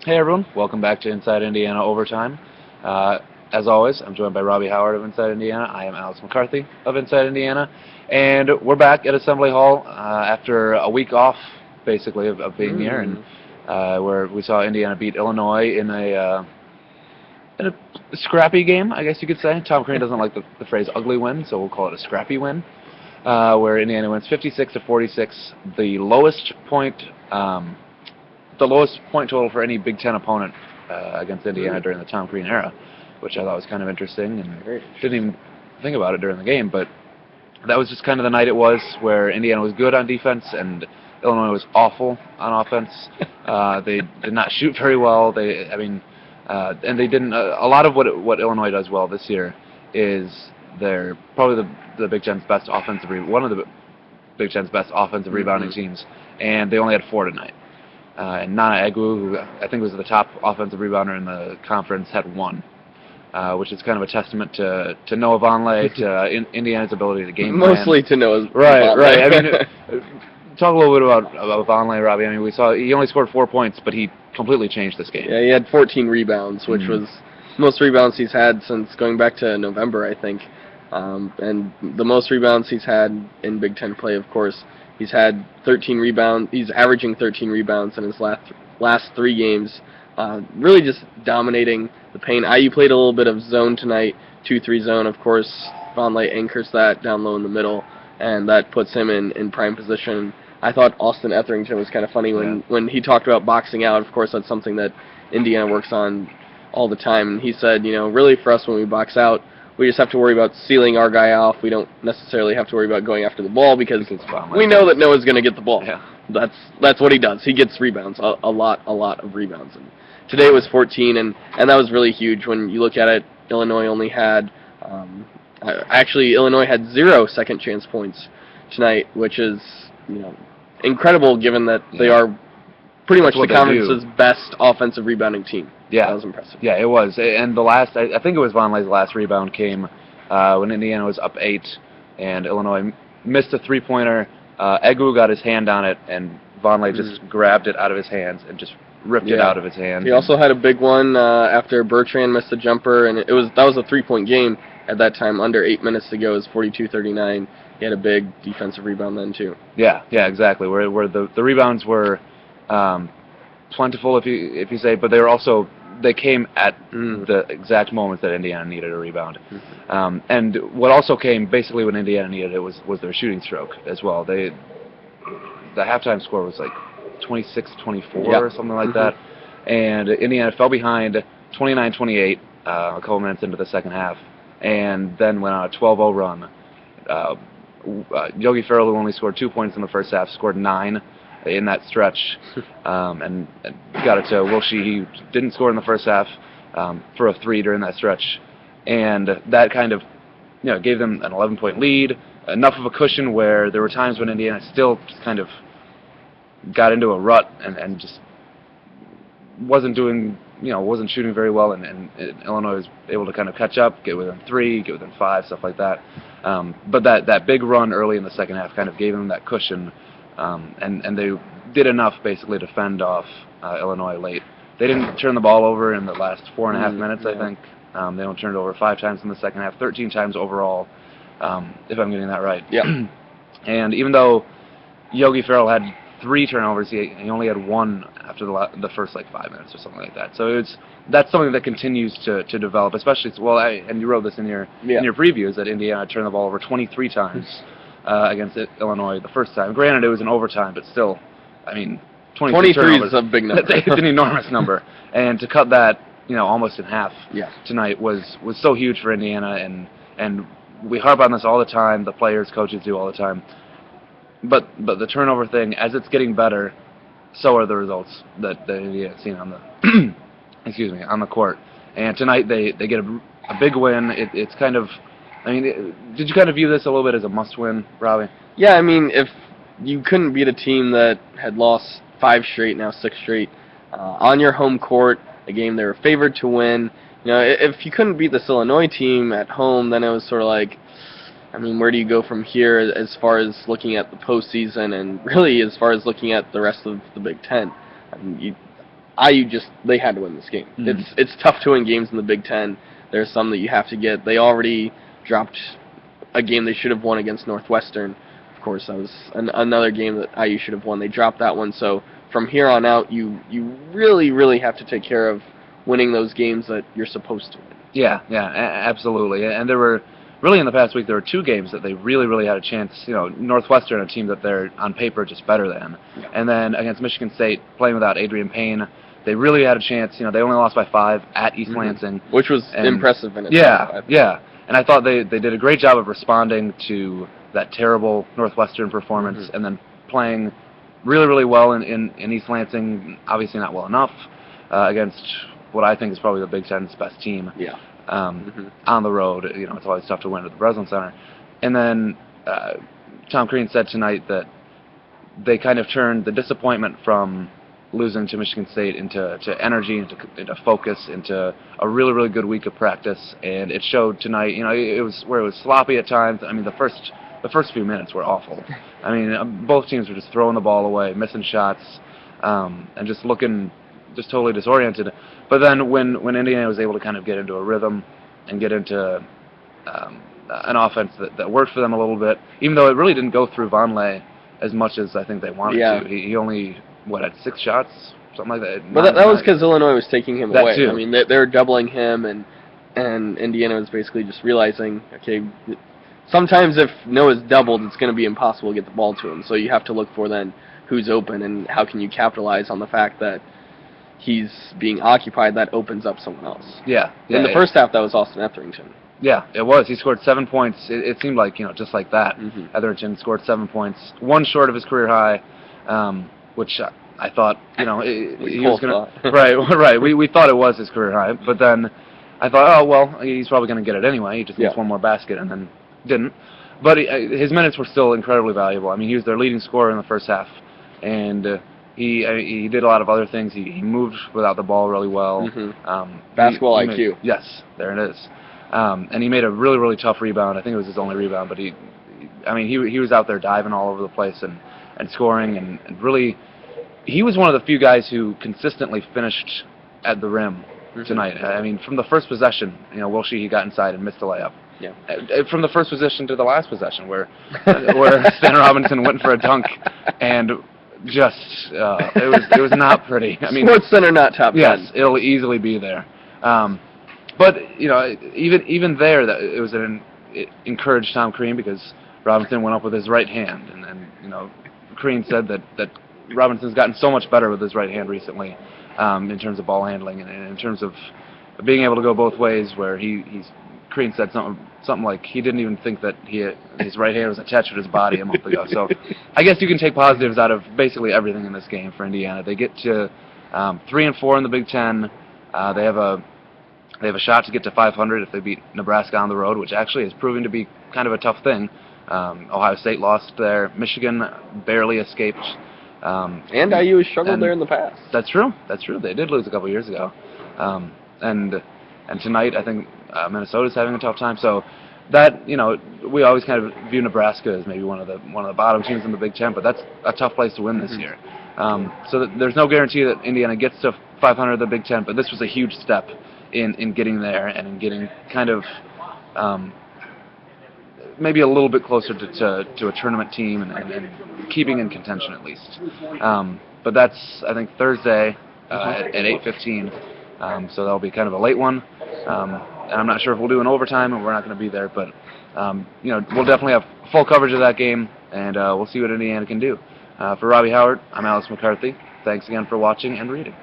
Hey everyone, welcome back to Inside Indiana Overtime. As always, I'm joined by Robby Howard of Inside Indiana. I am Alex McCarthy of Inside Indiana, and we're back at Assembly Hall after a week off, basically, of being here, and where we saw Indiana beat Illinois in a scrappy game, I guess you could say. Tom Crean doesn't like the phrase "ugly win," so we'll call it a scrappy win, where Indiana wins 56-46, the lowest point. The lowest point total for any Big Ten opponent against Indiana during the Tom Crean era, which I thought was kind of interesting, and didn't even think about it during the game, but that was just kind of the night it was, where Indiana was good on defense and Illinois was awful on offense. They did not shoot very well. And they didn't. A lot of what Illinois does well this year is they're probably the Big Ten's best offensive one of the Big Ten's best offensive rebounding teams, and they only had 4 tonight. And Nana Egwu, who I think was the top offensive rebounder in the conference, had 1, which is kind of a testament to Noah Vonleh, to Indiana's ability to game plan. Mostly to Noah's Right. I mean, talk a little bit about Vonleh, Robby. I mean, we saw he only scored 4 points, but he completely changed this game. Yeah, he had 14 rebounds, which was most rebounds he's had since going back to November, I think. And the most rebounds he's had in Big Ten play, of course. He's had 13 rebounds. He's averaging 13 rebounds in his last 3 games. Really just dominating the paint. IU played a little bit of zone tonight, 2-3 zone. Of course, Vonleh anchors that down low in the middle, and that puts him in prime position. I thought Austin Etherington was kind of funny when he talked about boxing out. Of course, that's something that Indiana works on all the time. And he said, really for us when we box out, we just have to worry about sealing our guy off. We don't necessarily have to worry about going after the ball because we know that Noah's going to get the ball. Yeah. That's what he does. He gets rebounds, a lot of rebounds. And today was 14, and that was really huge. When you look at it, Illinois only had Illinois had 0 second chance points tonight, which is incredible given that they are pretty much the conference's best offensive rebounding team. Yeah, that was impressive. Yeah, it was. And the last, I think it was Vonleh's last rebound came when Indiana was up 8, and Illinois missed a 3-pointer. Egwu got his hand on it, and Vonleh just grabbed it out of his hands and just ripped it out of his hand. He also had a big one after Bertrand missed a jumper, and that was a 3-point game at that time. Under 8 minutes to go, it was 42-39. He had a big defensive rebound then too. Yeah, exactly. Where the rebounds were plentiful, if you say, but they came at the exact moments that Indiana needed a rebound. And what also came basically when Indiana needed it was their shooting stroke as well. The halftime score was like 26-24 or something like that, and Indiana fell behind 29-28 a couple minutes into the second half, and then went on a 12-0 run. Yogi Ferrell, who only scored 2 points in the first half, scored 9 in that stretch, and got it to Wilshie. He didn't score in the first half for a 3 during that stretch, and that kind of gave them an 11-point lead, enough of a cushion where there were times when Indiana still just kind of got into a rut and just wasn't shooting very well, and Illinois was able to kind of catch up, get within 3, get within 5, stuff like that. But that big run early in the second half kind of gave them that cushion. And they did enough basically to fend off Illinois late. They didn't turn the ball over in the last 4.5 minutes, I think. They only turned it over 5 times in the second half, 13 times overall, if I'm getting that right. Yeah. And even though Yogi Ferrell had 3 turnovers, he only had 1 after the first 5 minutes or something like that. So that's something that continues to develop, especially and you wrote this in your previews that Indiana turned the ball over 23 times. Against Illinois the first time. Granted, it was in overtime, but still, 23 is a big number. It's an enormous number, and to cut that, almost in half tonight was so huge for Indiana, and we harp on this all the time. The players, coaches do all the time. But the turnover thing, as it's getting better, so are the results that Indiana's seen on the on the court. And tonight they get a big win. It's kind of. Did you kind of view this a little bit as a must-win, Robby? Yeah, if you couldn't beat a team that had lost 5 straight, now 6 straight, on your home court, a game they were favored to win, if you couldn't beat this Illinois team at home, then it was sort of like, where do you go from here as far as looking at the postseason and really as far as looking at the rest of the Big Ten? IU they had to win this game. It's tough to win games in the Big Ten. There's some that you have to get. They already dropped a game they should have won against Northwestern. Of course, that was another game that IU should have won. They dropped that one. So from here on out, you really, really have to take care of winning those games that you're supposed to win. Yeah, absolutely. And there were, really in the past week, there were two games that they really, really had a chance. Northwestern, a team that they're on paper just better than. Yeah. And then against Michigan State, playing without Adrian Payne, they really had a chance. They only lost by 5 at East Lansing. Which was impressive in itself. Yeah. And I thought they did a great job of responding to that terrible Northwestern performance and then playing really, really well in East Lansing, obviously not well enough, against what I think is probably the Big Ten's best team. Yeah. On the road. It's always tough to win at the Breslin Center. And then Tom Crean said tonight that they kind of turned the disappointment from losing to Michigan State into energy, into focus, into a really, really good week of practice, and it showed tonight. It was sloppy at times. I mean, the first few minutes were awful. I mean, both teams were just throwing the ball away, missing shots, and just looking just totally disoriented. But then when Indiana was able to kind of get into a rhythm and get into an offense that worked for them a little bit, even though it really didn't go through Vonleh as much as I think they wanted to. He only had 6 shots, something like that. But that was because Illinois was taking him away. Too. I mean, they were doubling him, and Indiana was basically just realizing, okay, sometimes if Noah's doubled, it's going to be impossible to get the ball to him. So you have to look for then who's open and how can you capitalize on the fact that he's being occupied. That opens up someone else. Yeah. In the first half, that was Austin Etherington. Yeah, it was. He scored 7 points. It seemed like, just like that. Etherington scored 7 points, one short of his career high, which I thought, he was going to... Right. We thought it was his career high, but then I thought, oh, well, he's probably going to get it anyway. He just needs one more basket, and then didn't. But his minutes were still incredibly valuable. I mean, he was their leading scorer in the first half, and he did a lot of other ththings. He moved without the ball really well. Basketball IQ. Yes, there it is. And he made a really, really tough rebound. I think it was his only rebound, but he was out there diving all over the place and scoring, and really, he was one of the few guys who consistently finished at the rim tonight. I mean, from the first possession, Will Sheehy got inside and missed a layup. Yeah. From the first possession to the last possession, where Stan Robinson went for a dunk, and just it was not pretty. I mean, Sports Center not top 10. Yes, it'll easily be there. But even there, it encouraged Tom Crean because Robinson went up with his right hand, and Crean said that Robinson's gotten so much better with his right hand recently, in terms of ball handling and in terms of being able to go both ways. Where Crean said something like he didn't even think that his right hand was attached to his body a month ago. So I guess you can take positives out of basically everything in this game for Indiana. They get to 3-4 in the Big Ten. They have a shot to get to 500 if they beat Nebraska on the road, which actually is proving to be kind of a tough thing. Ohio State lost there. Michigan barely escaped. And IU has struggled there in the past. That's true. They did lose a couple years ago. And tonight, I think Minnesota's having a tough time. So that, we always kind of view Nebraska as maybe one of the bottom teams in the Big Ten, but that's a tough place to win this year. So there's no guarantee that Indiana gets to 500 in the Big Ten, but this was a huge step in getting there and in getting kind of maybe a little bit closer to a tournament team and keeping in contention at least. But that's, I think, Thursday at 8:15. So that'll be kind of a late one. And I'm not sure if we'll do an overtime, and we're not going to be there. But we'll definitely have full coverage of that game, and we'll see what Indiana can do. For Robby Howard, I'm Alex McCarthy. Thanks again for watching and reading.